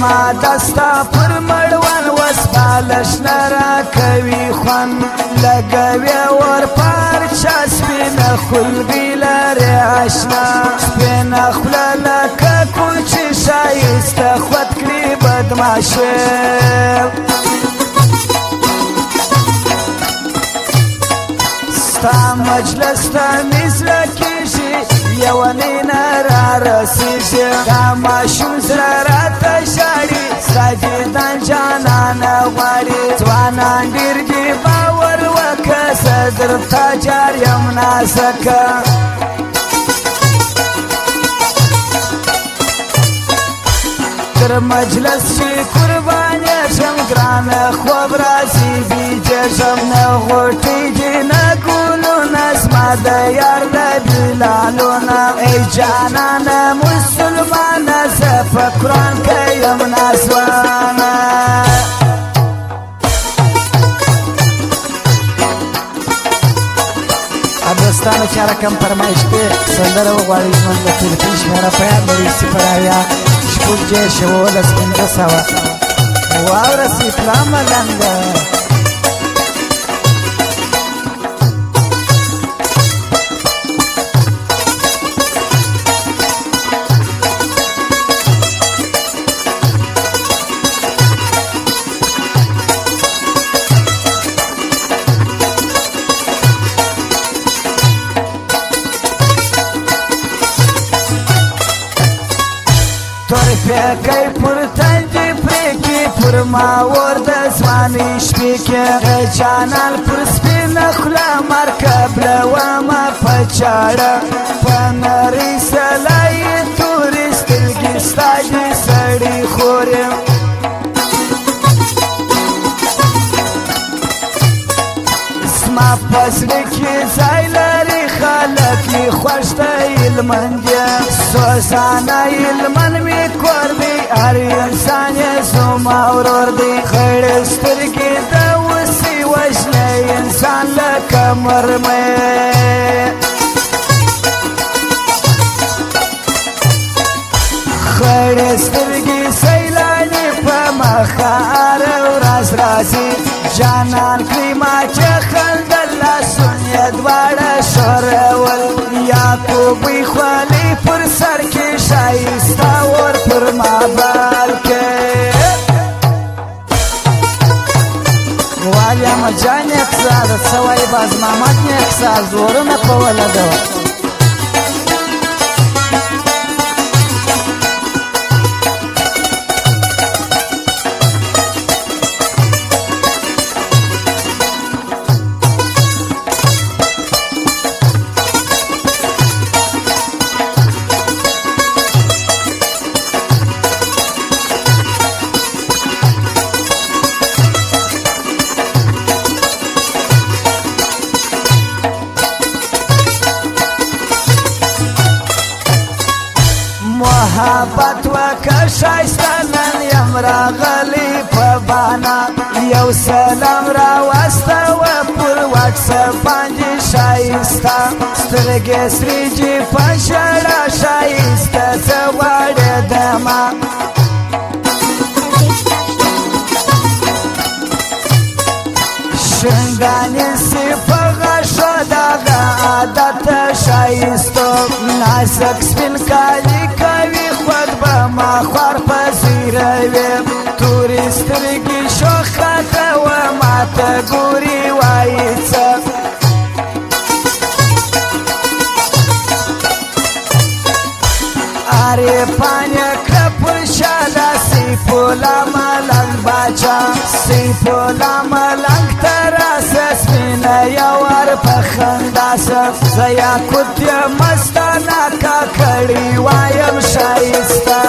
زما دستا پر مړوان وس بالش نرا کوي خوان لګوي ور پار چا سپین خلګي لري آشنا سپین خپل لکه کوچ شایسته خود کړی بدمعشه ستا مجلس ته نزله کېږي یونې نه رارسېږي دا ماشوم زړه راته ژاړي ستا دیدن جانانه غواړي ځوانان ډېر دي باور وکړه زه درته جار یم نازکه تر مجلس چې قربانېږم ګرانه خوب راځي بیجېږم نه غوټېږي نه ګلونه زما د یار د بلالونه ای جانانه مسلمانه زه په قرآن کې یم نازوانه دوستانو چې رقم فرمایش دی سندره وغواړئ زموږ د تلیفون شمېره په یاد لرئ 0 شپږ دېرش 1500 واوره سیفلا ملنګه فکر پر تندې پرېږدي پر ما ور د ځوانۍ شپې کې د جانان پر سپینه خوله مرکب لومه په چاړه په نرۍ سلای تورې سترګې ستا دې سړي خورې زما په زړه کې ځای لري خلک یې خوښ ته هلمند دي سوزانه هلمند مې کور دی هر انسان یې زما ورور دی خړې سترګې د اوسې وژنی انسان لکه مرمۍ خړې سترګې سیلانې په مخه هره ورځ راځي جانان کړي ما چې خندل لاسونه یې دواړه ښورول یعقوبی خولې پر سر کې ښایسته ور پر ما بال کې والیا مجان اقصاد څه وایي باز محمد نه اقصاد زورونه په ولګوه محبت وکړه ښایسته نن یم راغلی په بانا یو سلام راواستوه پر واټساپ باندې ښایسته سترګې سرېږي په ژړا ښایسته څه غواړېدمه شنګانې سي په غاښو دغه عادت ښایستو نازک سپین کالي کوي خود به ما خوار پذیروي تورې سترګې شوخه کوه ماته ګوري وایي څه عارفانې کړه پر شاله سیف الله ملنګ باچا سیف الله ملنګ ته راسه سپینه یوار په خندا سه زه یاقوت یم مستانه کا کړي وایم ښایسته